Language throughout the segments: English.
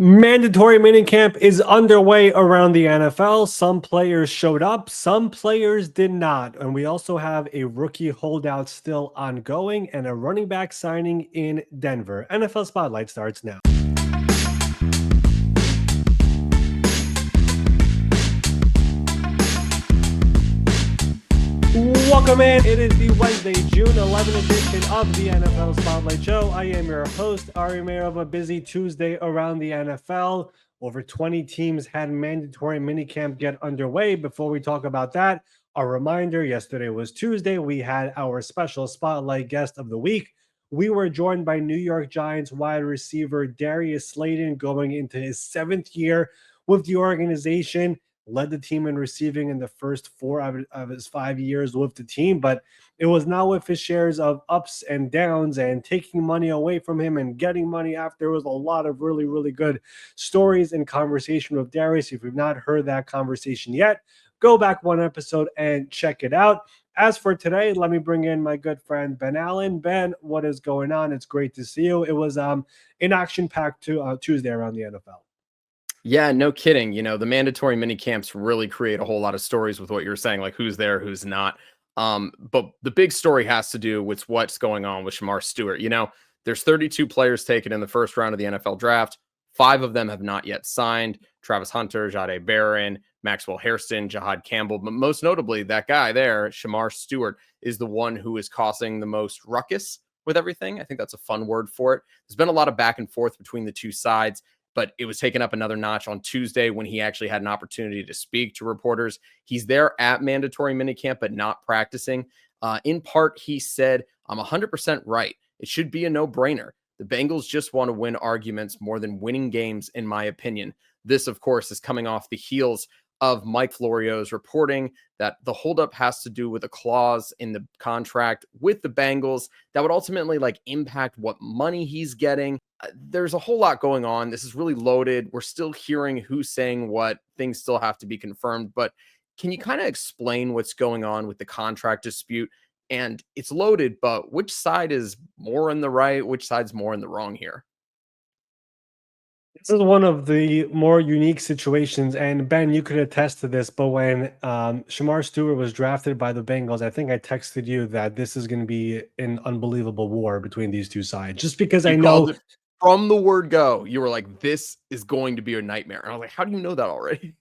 Mandatory minicamp is underway around the NFL. Some players showed up, some players did not. And we also have a rookie holdout still ongoing and a running back signing in Denver. NFL Spotlight starts now. Welcome in. It is the Wednesday, June 11th edition of the NFL Spotlight Show. I am your host, Ari Meirov. A busy Tuesday around the NFL. Over 20 teams had mandatory minicamp get underway. Before we talk about that, a reminder, yesterday was Tuesday. We had our special Spotlight guest of the week. We were joined by New York Giants wide receiver Darius Slayton, going into his 7th year with the organization. Led the team in receiving in the first 4 of his 5 years with the team, but it was not with his shares of ups and downs and taking money away from him and getting money after. There was a lot of really, really good stories and conversation with Darius. If you've not heard that conversation yet, go back one episode and check it out. As for today, let me bring in my good friend Ben Allen. Ben, what is going on? It's great to see you. It was an action-packed Tuesday around the NFL. Yeah, no kidding. You know, the mandatory mini camps really create a whole lot of stories with what you're saying, like who's there, who's not. But the big story has to do with what's going on with Shemar Stewart. You know, there's 32 players taken in the first round of the NFL draft. 5 of them have not yet signed. Travis Hunter, Jahdae Barron, Maxwell Hairston, Jahad Campbell. But most notably, that guy there, Shemar Stewart, is the one who is causing the most ruckus with everything. I think that's a fun word for it. There's been a lot of back and forth between the two sides, but it was taken up another notch on Tuesday when he actually had an opportunity to speak to reporters. He's there at mandatory minicamp, but not practicing. In part, he said, I'm 100% right. It should be a no-brainer. The Bengals just want to win arguments more than winning games, in my opinion. This, of course, is coming off the heels of Mike Florio's reporting that the holdup has to do with a clause in the contract with the Bengals that would ultimately impact what money he's getting. There's a whole lot going on. This is really loaded. We're still hearing who's saying what. Things still have to be confirmed. But can you kind of explain what's going on with the contract dispute? And it's loaded, but which side is more in the right? Which side's more in the wrong here? This is one of the more unique situations, and Ben, you could attest to this. But when Shemar Stewart was drafted by the Bengals, I think I texted you that this is going to be an unbelievable war between these two sides. Just because I You know, called it from the word go. You were like, this is going to be a nightmare. And I was like, how do you know that already?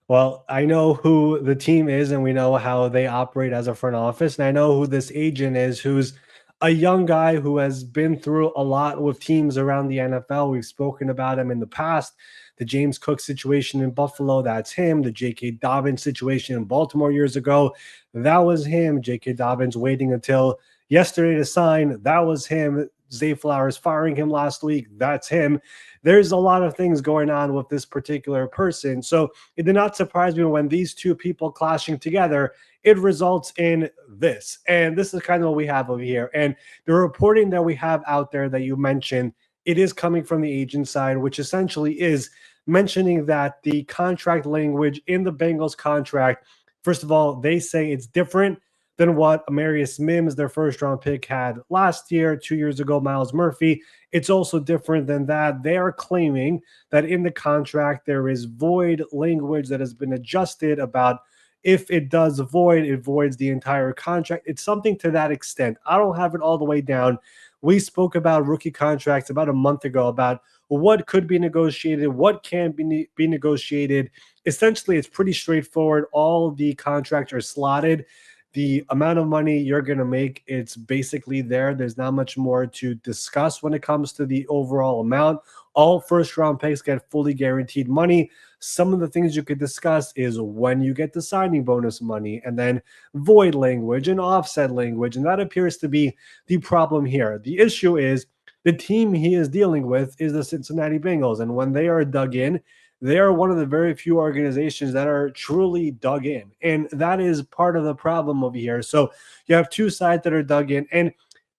well, I know who the team is, and we know how they operate as a front office, and I know who this agent is, who's a young guy who has been through a lot with teams around the NFL. We've spoken about him in the past. The James Cook situation in Buffalo, that's him. The J.K. Dobbins situation in Baltimore years ago, that was him. J.K. Dobbins waiting until yesterday to sign, that was him. Zay Flowers firing him last week, that's him. There's a lot of things going on with this particular person. So it did not surprise me when these two people clashing together, it results in this. And this is kind of what we have over here. And the reporting that we have out there that you mentioned, it is coming from the agent side, which essentially is mentioning that the contract language in the Bengals contract, first of all, they say it's different than what Amarius Mims, their first round pick, had last year, 2 years ago, Miles Murphy. It's also different than that. They are claiming that in the contract, there is void language that has been adjusted about if it does void, it voids the entire contract. It's something to that extent. I don't have it all the way down. We spoke about rookie contracts about a month ago about what could be negotiated, what can be negotiated. Essentially, it's pretty straightforward. All the contracts are slotted. The amount of money you're going to make, it's basically there. There's not much more to discuss when it comes to the overall amount. All first-round picks get fully guaranteed money. Some of the things you could discuss is when you get the signing bonus money, and then void language and offset language, and that appears to be the problem here. The issue is the team he is dealing with is the Cincinnati Bengals, and when they are dug in, they are one of the very few organizations that are truly dug in. And that is part of the problem over here. So you have two sides that are dug in. And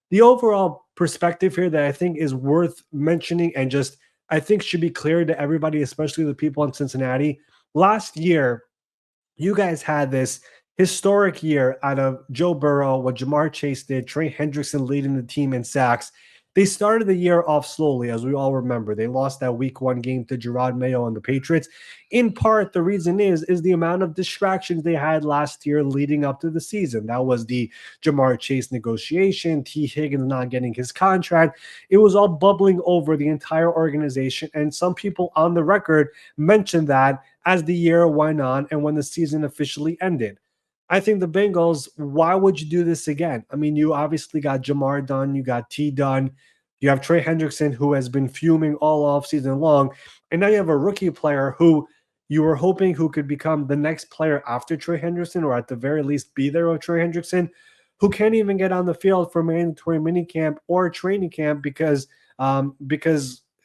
the overall perspective here that I think is worth mentioning and just I think should be clear to everybody, especially the people in Cincinnati. Last year, you guys had this historic year out of Joe Burrow, what Jamar Chase did, Trey Hendrickson leading the team in sacks. they started the year off slowly, as we all remember. They lost that week 1 game to Gerard Mayo and the Patriots. In part, the reason is the amount of distractions they had last year leading up to the season. That was the Jamar Chase negotiation, T. Higgins not getting his contract. It was all bubbling over the entire organization. And some people on the record mentioned that as the year went on and when the season officially ended. I think the Bengals, why would you do this again? I mean, you obviously got Jamar done, you got T done, you have Trey Hendrickson, who has been fuming all off season long, and now you have a rookie player who you were hoping who could become the next player after Trey Hendrickson, or at the very least be there with Trey Hendrickson, who can't even get on the field for mandatory minicamp or training camp because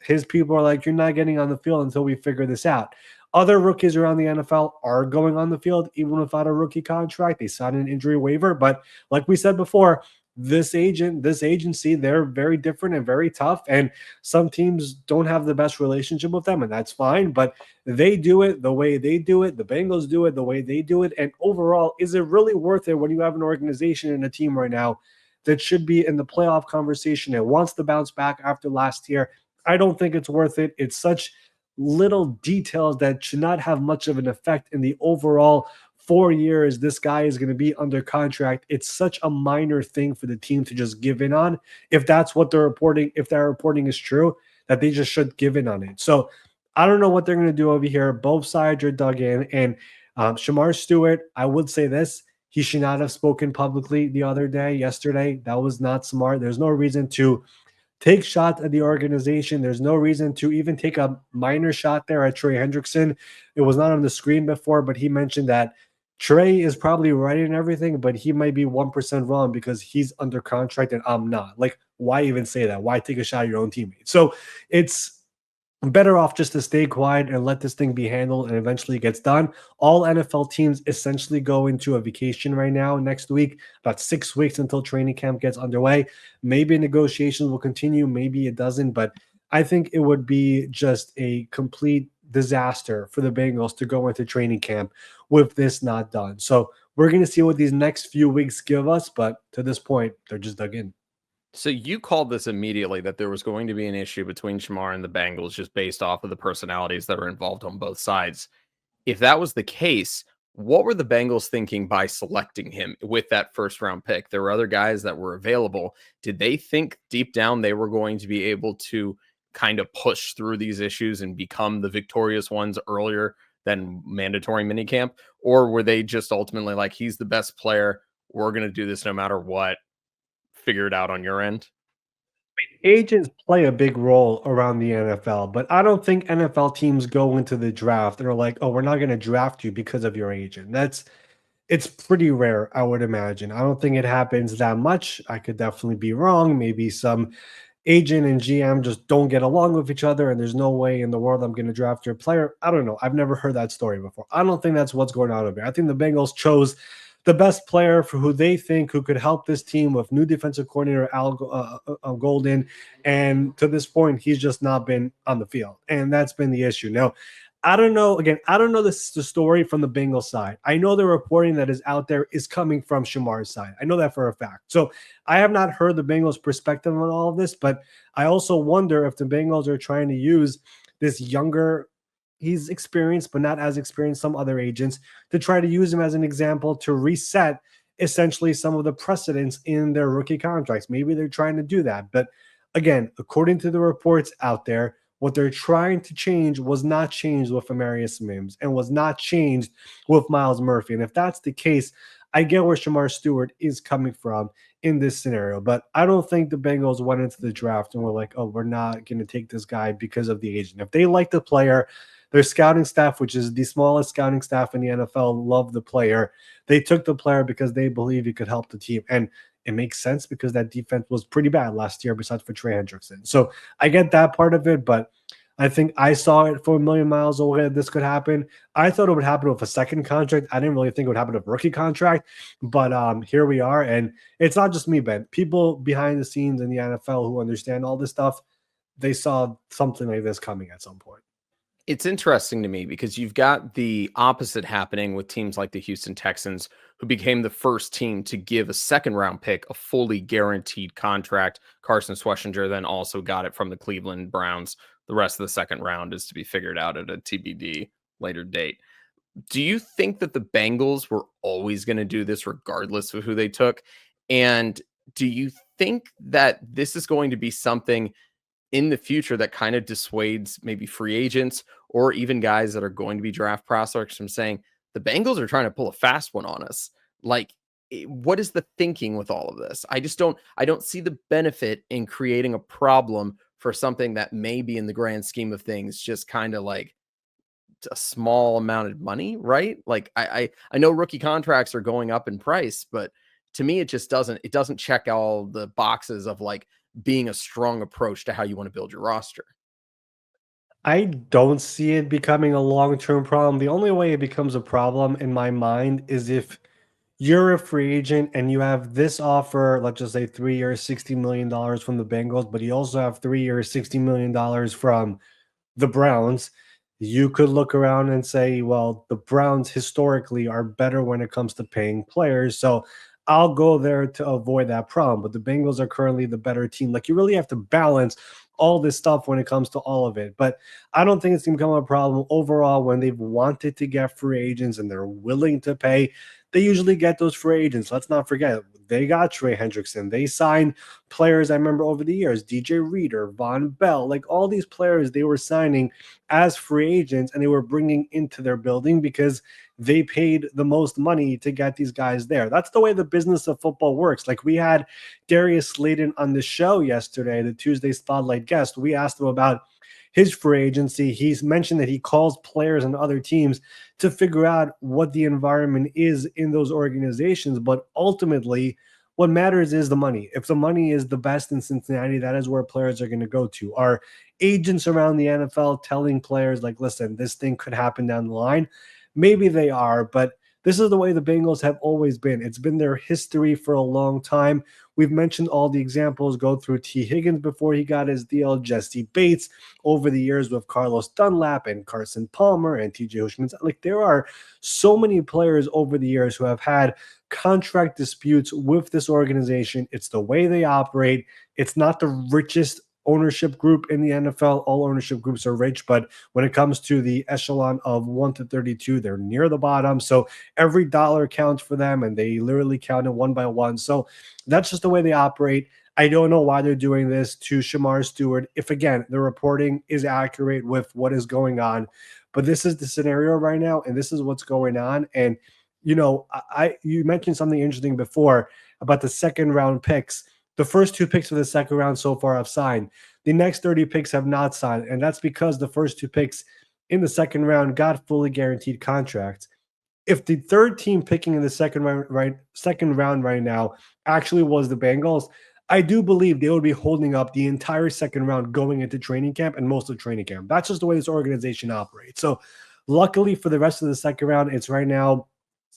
his people are like, you're not getting on the field until we figure this out. Other rookies around the NFL are going on the field even without a rookie contract. They signed an injury waiver, but like we said before, this agency, they're very different and very tough. And some teams don't have the best relationship with them, and that's fine. But they do it the way they do it. The Bengals do it the way they do it. And overall, is it really worth it when you have an organization and a team right now that should be in the playoff conversation and wants to bounce back after last year? I don't think it's worth it. It's such little details that should not have much of an effect in the overall 4 years this guy is going to be under contract. It's such a minor thing for the team to just give in on. If that's what they're reporting, if that reporting is true, that they just should give in on it. So I don't know what they're going to do over here. Both sides are dug in. And Shemar Stewart, I would say this. He should not have spoken publicly yesterday. That was not smart. There's no reason to take shots at the organization. There's no reason to even take a minor shot there at Trey Hendrickson. It was not on the screen before, but he mentioned that Trey is probably right in everything, but he might be 1% wrong because he's under contract and I'm not. Like, why even say that? Why take a shot at your own teammate? So it's better off just to stay quiet and let this thing be handled and eventually gets done. All NFL teams essentially go into a vacation right now next week, about 6 weeks until training camp gets underway. Maybe negotiations will continue, maybe it doesn't, but I think it would be just a complete disaster for the Bengals to go into training camp with this not done. So we're going to see what these next few weeks give us, but to this point, they're just dug in. So you called this immediately that there was going to be an issue between Shamar and the Bengals just based off of the personalities that are involved on both sides. If that was the case, what were the Bengals thinking by selecting him with that first round pick? There were other guys that were available. Did they think deep down they were going to be able to kind of push through these issues and become the victorious ones earlier than mandatory minicamp? Or were they just ultimately like, he's the best player, we're going to do this no matter what, figure it out on your end? Agents play a big role around the NFL, but I don't think NFL teams go into the draft and are like, "Oh, we're not going to draft you because of your agent." It's pretty rare, I would imagine. I don't think it happens that much. I could definitely be wrong. Maybe some agent and GM just don't get along with each other, and there's no way in the world I'm going to draft your player. I don't know. I've never heard that story before. I don't think that's what's going on over here. I think the Bengals chose the best player for who they think who could help this team with new defensive coordinator Golden, and to this point, he's just not been on the field, and that's been the issue. Now, I don't know. Again, I don't know the story from the Bengals side. I know the reporting that is out there is coming from Shemar's side. I know that for a fact. So I have not heard the Bengals' perspective on all of this, but I also wonder if the Bengals are trying to use this younger, he's experienced, but not as experienced some other agents, to try to use him as an example to reset essentially some of the precedents in their rookie contracts. Maybe they're trying to do that. But again, according to the reports out there, what they're trying to change was not changed with Amarius Mims and was not changed with Miles Murphy. And if that's the case, I get where Shemar Stewart is coming from in this scenario. But I don't think the Bengals went into the draft and were like, oh, we're not going to take this guy because of the agent. If they like the player, their scouting staff, which is the smallest scouting staff in the NFL, love the player. They took the player because they believe he could help the team. And it makes sense because that defense was pretty bad last year besides for Trey Hendrickson. So I get that part of it, but I think I saw it for a million miles away that this could happen. I thought it would happen with a second contract. I didn't really think it would happen with a rookie contract, but here we are. And it's not just me, Ben. People behind the scenes in the NFL who understand all this stuff, they saw something like this coming at some point. It's interesting to me because you've got the opposite happening with teams like the Houston Texans, who became the first team to give a second round pick a fully guaranteed contract. Carson Schwarzenegger then also got it from the Cleveland Browns. The rest of the second round is to be figured out at a TBD later date. Do you think that the Bengals were always going to do this regardless of who they took? And do you think that this is going to be something in the future that kind of dissuades maybe free agents or even guys that are going to be draft prospects from saying the Bengals are trying to pull a fast one on us? Like, what is the thinking with all of this? I don't see the benefit in creating a problem for something that maybe in the grand scheme of things just kind of like a small amount of money, right? Like I know rookie contracts are going up in price, but to me it doesn't check all the boxes of like being a strong approach to how you want to build your roster. I don't see it becoming a long-term problem. The only way it becomes a problem in my mind is if you're a free agent and you have this offer, let's just say 3 years, $60 million from the Bengals, but you also have 3 years, $60 million from the Browns. You could look around and say, well, the Browns historically are better when it comes to paying players. So I'll go there to avoid that problem. But the Bengals are currently the better team. Like you really have to balance all this stuff when it comes to all of it. But I don't think it's going to become a problem overall when they've wanted to get free agents and they're willing to pay. They usually get those free agents. Let's not forget, they got Trey Hendrickson. They signed players I remember over the years, DJ Reader, Von Bell, like all these players they were signing as free agents and they were bringing into their building because they paid the most money to get these guys there. That's the way the business of football works. Like we had Darius Slayton on the show yesterday, the Tuesday Spotlight guest. We asked him about his free agency. He's mentioned that he calls players and other teams to figure out what the environment is in those organizations. But ultimately, what matters is the money. If the money is the best in Cincinnati, that is where players are going to go to. Are agents around the NFL telling players, like, listen, this thing could happen down the line? Maybe they are, but this is the way the Bengals have always been. It's been their history for a long time. We've mentioned all the examples. Go through T. Higgins before he got his deal, Jesse Bates over the years with Carlos Dunlap and Carson Palmer and TJ Hushman. Like there are so many players over the years who have had contract disputes with this organization. It's the way they operate. It's not the richest ownership group in the NFL. All ownership groups are rich, but when it comes to the echelon of 1 to 32, they're near the bottom. So every dollar counts for them and they literally count it one by one. So that's just the way they operate. I don't know why they're doing this to Shemar Stewart. If again, the reporting is accurate with what is going on, but this is the scenario right now, and this is what's going on. And you mentioned something interesting before about the second round picks. The first two picks of the second round so far have signed. The next 30 picks have not signed, and that's because the first two picks in the second round got fully guaranteed contracts. If the third team picking in the second round right now actually was the Bengals, I do believe they would be holding up the entire second round going into training camp and most of training camp. That's just the way this organization operates. So luckily for the rest of the second round, it's right now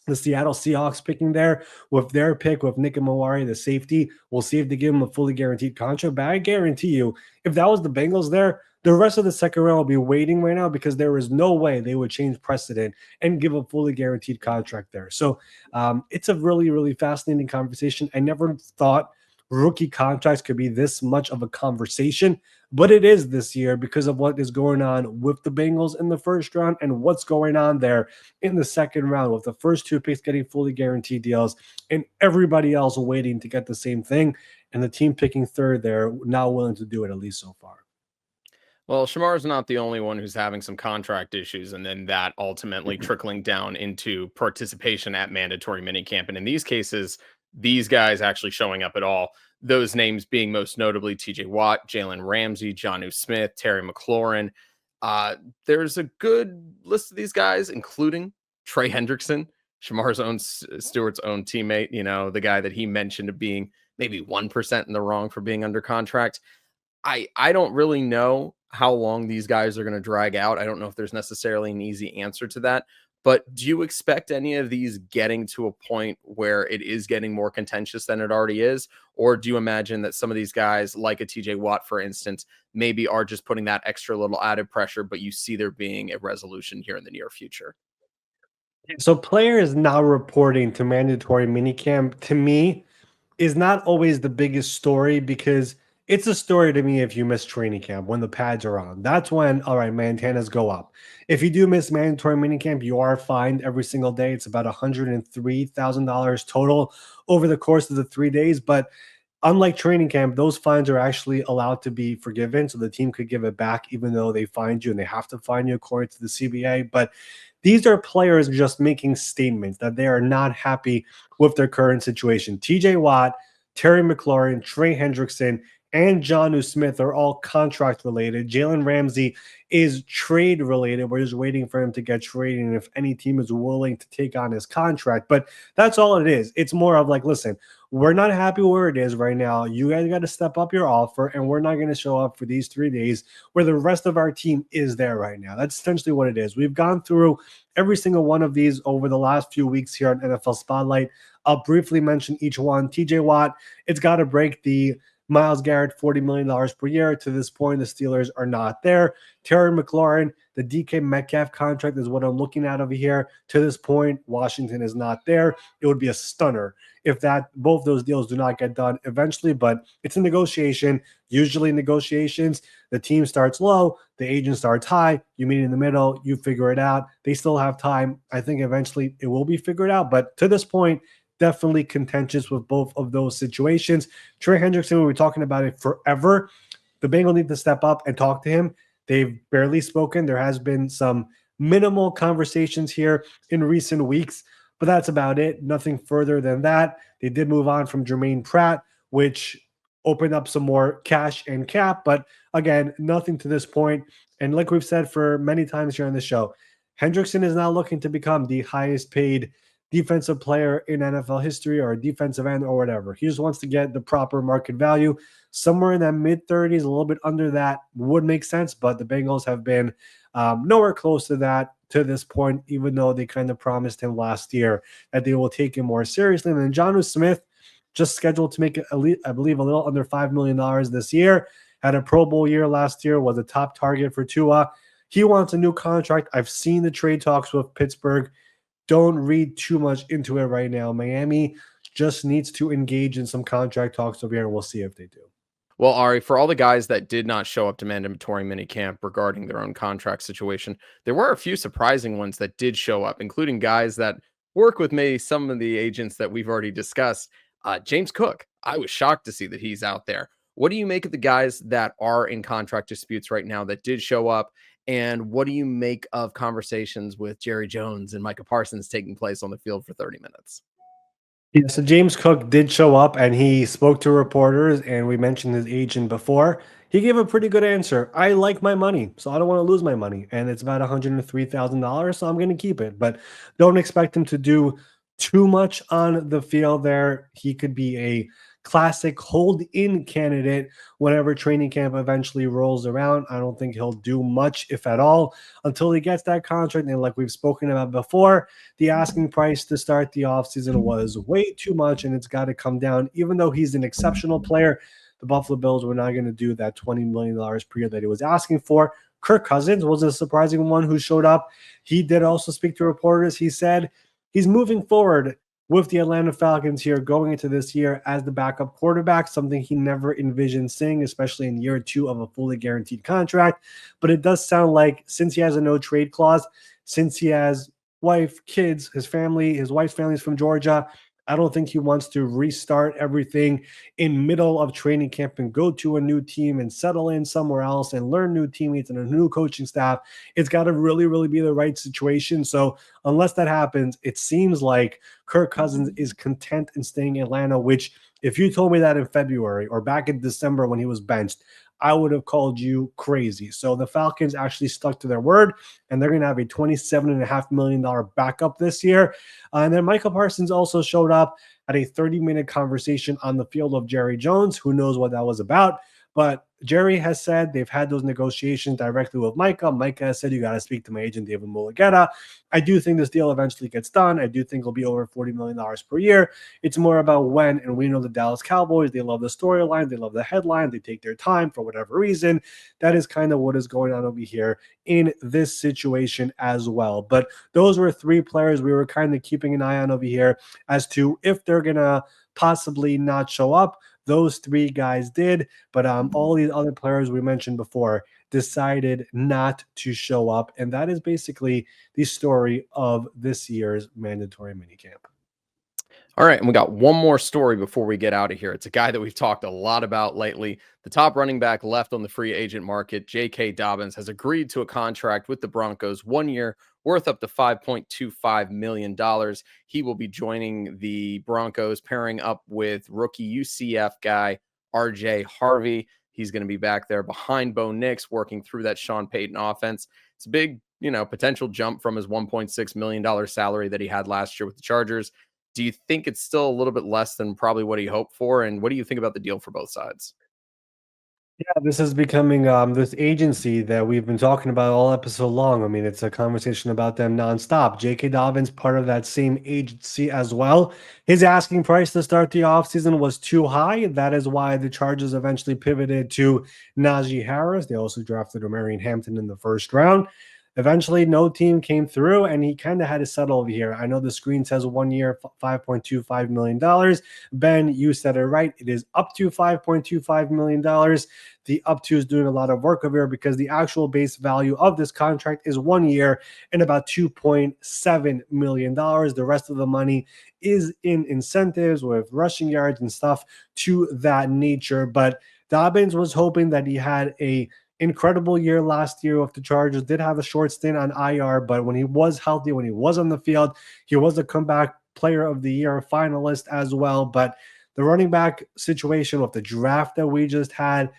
the Seattle Seahawks picking there with their pick with Nick Mawari, the safety. We'll see if they give him a fully guaranteed contract. But I guarantee you, if that was the Bengals there, the rest of the second round will be waiting right now because there is no way they would change precedent and give a fully guaranteed contract there. So it's a really, really fascinating conversation. I never thought rookie contracts could be this much of a conversation, but it is this year because of what is going on with the Bengals in the first round and what's going on there in the second round with the first two picks getting fully guaranteed deals and everybody else waiting to get the same thing. And the team picking third there, not willing to do it, at least so far. Well, Shamar is not the only one who's having some contract issues, and then that ultimately trickling down into participation at mandatory minicamp. And in these cases, these guys actually showing up at all. Those names being most notably TJ Watt, Jalen Ramsey, Jonnu Smith, Terry McLaurin. There's a good list of these guys, including Trey Hendrickson, Shamar's own Stewart's own teammate, the guy that he mentioned of being maybe 1% in the wrong for being under contract. I don't really know how long these guys are going to drag out. I don't know if there's necessarily an easy answer to that. But do you expect any of these getting to a point where it is getting more contentious than it already is? Or do you imagine that some of these guys, like a TJ Watt, for instance, maybe are just putting that extra little added pressure, but you see there being a resolution here in the near future? So players now reporting to mandatory minicamp to me is not always the biggest story because it's a story to me if you miss training camp when the pads are on. That's when, all right, man, antennas go up. If you do miss mandatory minicamp, you are fined every single day. It's about $103,000 total over the course of the 3 days. But unlike training camp, those fines are actually allowed to be forgiven. So the team could give it back, even though they fined you and they have to fine you according to the CBA. But these are players just making statements that they are not happy with their current situation. TJ Watt, Terry McLaurin, Trey Hendrickson, and Jonnu Smith are all contract related. Jalen Ramsey is trade related. We're just waiting for him to get traded and if any team is willing to take on his contract. But that's all it is. It's more of like, listen, we're not happy where it is right now. You guys got to step up your offer, and we're not going to show up for these 3 days where the rest of our team is there right now. That's essentially what it is. We've gone through every single one of these over the last few weeks here on NFL Spotlight. I'll briefly mention each one. TJ Watt, it's got to break the Myles Garrett $40 million per year. To this point, the Steelers are not there. Terry McLaurin, the DK Metcalf contract is what I'm looking at over here. To this point, Washington is not there. It would be a stunner if that both those deals do not get done eventually, but it's a negotiation. Usually negotiations, the team starts low, the agent starts high, you meet in the middle, you figure it out. They still have time. I think eventually it will be figured out, but to this point, definitely contentious with both of those situations. Trey Hendrickson, we were talking about it forever. The Bengals need to step up and talk to him. They've barely spoken. There has been some minimal conversations here in recent weeks, but that's about it. Nothing further than that. They did move on from Jermaine Pratt, which opened up some more cash and cap, but again, nothing to this point. And like we've said for many times here on the show, Hendrickson is now looking to become the highest paid defensive player in NFL history or a defensive end or whatever. He just wants to get the proper market value. Somewhere in that mid 30s, a little bit under that would make sense, but the Bengals have been nowhere close to that to this point, even though they kind of promised him last year that they will take him more seriously. And then Jonnu Smith, just scheduled to make, I believe, a little under $5 million this year, had a Pro Bowl year last year, was a top target for Tua. He wants a new contract. I've seen the trade talks with Pittsburgh. Don't read too much into it right now. Miami just needs to engage in some contract talks over here, and we'll see if they do. Well, Ari, for all the guys that did not show up to mandatory minicamp regarding their own contract situation, there were a few surprising ones that did show up, including guys that work with maybe some of the agents that we've already discussed. James Cook, I was shocked to see that he's out there. What do you make of the guys that are in contract disputes right now that did show up? And what do you make of conversations with Jerry Jones and Micah Parsons taking place on the field for 30 minutes? Yeah, so James Cook did show up and he spoke to reporters, and we mentioned his agent before. He gave a pretty good answer. I like my money, so I don't want to lose my money. And it's about $103,000, so I'm going to keep it. But don't expect him to do too much on the field there. He could be a classic hold in candidate whenever training camp eventually rolls around. I don't think he'll do much, if at all, until he gets that contract. And like we've spoken about before, the asking price to start the offseason was way too much, and it's got to come down. Even though he's an exceptional player, the Buffalo Bills were not going to do that $20 million per year that he was asking for. Kirk Cousins was a surprising one who showed up. He did also speak to reporters. He said he's moving forward with the Atlanta Falcons here going into this year as the backup quarterback, something he never envisioned seeing, especially in year two of a fully guaranteed contract. But it does sound like since he has a no trade clause, since he has wife, kids, his family, his wife's family is from Georgia, I don't think he wants to restart everything in middle of training camp and go to a new team and settle in somewhere else and learn new teammates and a new coaching staff. It's got to really, really be the right situation. So unless that happens, it seems like Kirk Cousins is content in staying in Atlanta, which if you told me that in February or back in December when he was benched, I would have called you crazy. So the Falcons actually stuck to their word, and they're going to have a $27.5 million backup this year. And then Michael Parsons also showed up at a 30-minute conversation on the field of Jerry Jones. Who knows what that was about? But Jerry has said they've had those negotiations directly with Micah. Micah has said, you got to speak to my agent, David Mulugeta. I do think this deal eventually gets done. I do think it'll be over $40 million per year. It's more about when, and we know the Dallas Cowboys, they love the storyline, they love the headline, they take their time for whatever reason. That is kind of what is going on over here in this situation as well. But those were three players we were kind of keeping an eye on over here as to if they're going to possibly not show up. Those three guys did, but all these other players we mentioned before decided not to show up. And that is basically the story of this year's mandatory minicamp. All right, and we got one more story before we get out of here. It's a guy that we've talked a lot about lately. The top running back left on the free agent market, J.K. Dobbins, has agreed to a contract with the Broncos, 1 year, worth up to $5.25 million. He will be joining the Broncos, pairing up with rookie UCF guy R.J. Harvey. He's going to be back there behind Bo Nix, working through that Sean Payton offense. It's a big, potential jump from his $1.6 million salary that he had last year with the Chargers. Do you think it's still a little bit less than probably what he hoped for? And what do you think about the deal for both sides? Yeah, this is becoming this agency that we've been talking about all episode long. I mean, it's a conversation about them nonstop. J.K. Dobbins, part of that same agency as well. His asking price to start the offseason was too high. That is why the Chargers eventually pivoted to Najee Harris. They also drafted Omarion Hampton in the first round. Eventually, no team came through, and he kind of had to settle over here. I know the screen says 1 year, $5.25 million. Ben, you said it right. It is up to $5.25 million. The up to is doing a lot of work over here because the actual base value of this contract is 1 year and about $2.7 million. The rest of the money is in incentives with rushing yards and stuff to that nature. But Dobbins was hoping that he had a incredible year last year with the Chargers. Did have a short stint on IR, but when he was healthy, when he was on the field, he was a comeback player of the year finalist as well. But the running back situation with the draft that we just had,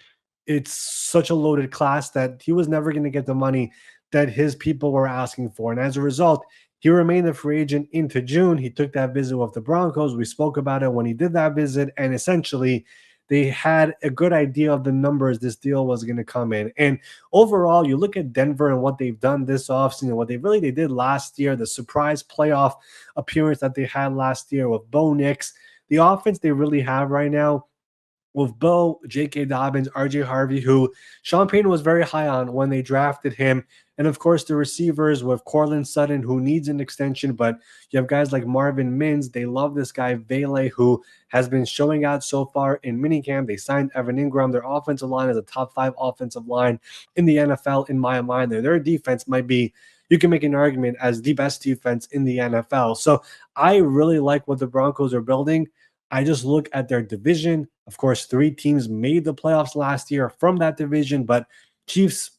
it's such a loaded class that he was never going to get the money that his people were asking for. And as a result, he remained a free agent into June. He took that visit with the Broncos. We spoke about it when he did that visit, and essentially they had a good idea of the numbers this deal was going to come in. And overall, you look at Denver and what they've done this offseason, what they did last year, the surprise playoff appearance that they had last year with Bo Nix, the offense they really have right now with Bo, J.K. Dobbins, R.J. Harvey, who Sean Payton was very high on when they drafted him. And of course, the receivers with Cortland Sutton, who needs an extension, but you have guys like Marvin Mims. They love this guy, Vele, who has been showing out so far in minicamp. They signed Evan Ingram. Their offensive line is a top 5 offensive line in the NFL, in my mind. Their defense might be, you can make an argument, as the best defense in the NFL. So I really like what the Broncos are building. I just look at their division. Of course, 3 teams made the playoffs last year from that division, but Chiefs,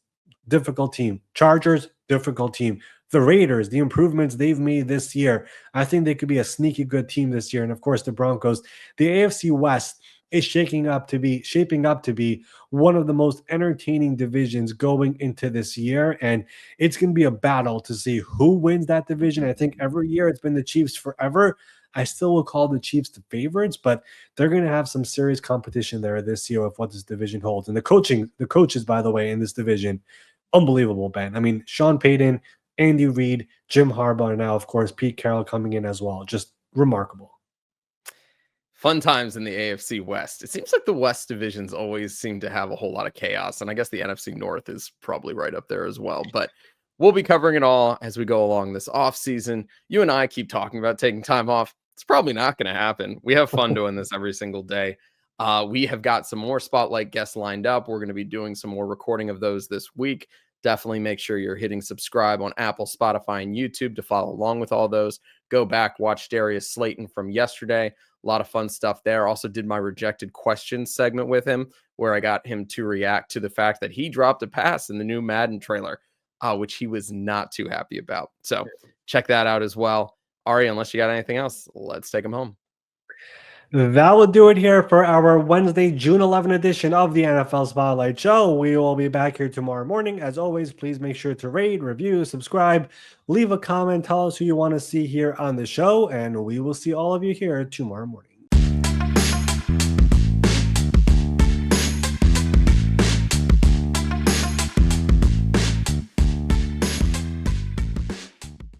difficult team. Chargers, difficult team. The Raiders, the improvements they've made this year, I think they could be a sneaky good team this year. And of course, the Broncos. The AFC West is shaping up to be one of the most entertaining divisions going into this year. And it's going to be a battle to see who wins that division. I think every year it's been the Chiefs forever. I still will call the Chiefs the favorites, but they're going to have some serious competition there this year of what this division holds. And the coaches, by the way, in this division, unbelievable, Ben. I mean, Sean Payton, Andy Reid, Jim Harbaugh, and now, of course, Pete Carroll coming in as well. Just remarkable. Fun times in the AFC West. It seems like the West divisions always seem to have a whole lot of chaos. And I guess the NFC North is probably right up there as well. But we'll be covering it all as we go along this off season. You and I keep talking about taking time off. It's probably not going to happen. We have fun doing this every single day. We have got some more spotlight guests lined up. We're going to be doing some more recording of those this week. Definitely make sure you're hitting subscribe on Apple, Spotify, and YouTube to follow along with all those. Go back, watch Darius Slayton from yesterday. A lot of fun stuff there. Also did my rejected questions segment with him, where I got him to react to the fact that he dropped a pass in the new Madden trailer, which he was not too happy about. So check that out as well. Ari, unless you got anything else, let's take him home. That will do it here for our Wednesday, June 11 edition of the NFL Spotlight Show. We will be back here tomorrow morning. As always, please make sure to rate, review, subscribe, leave a comment, tell us who you want to see here on the show, and we will see all of you here tomorrow morning.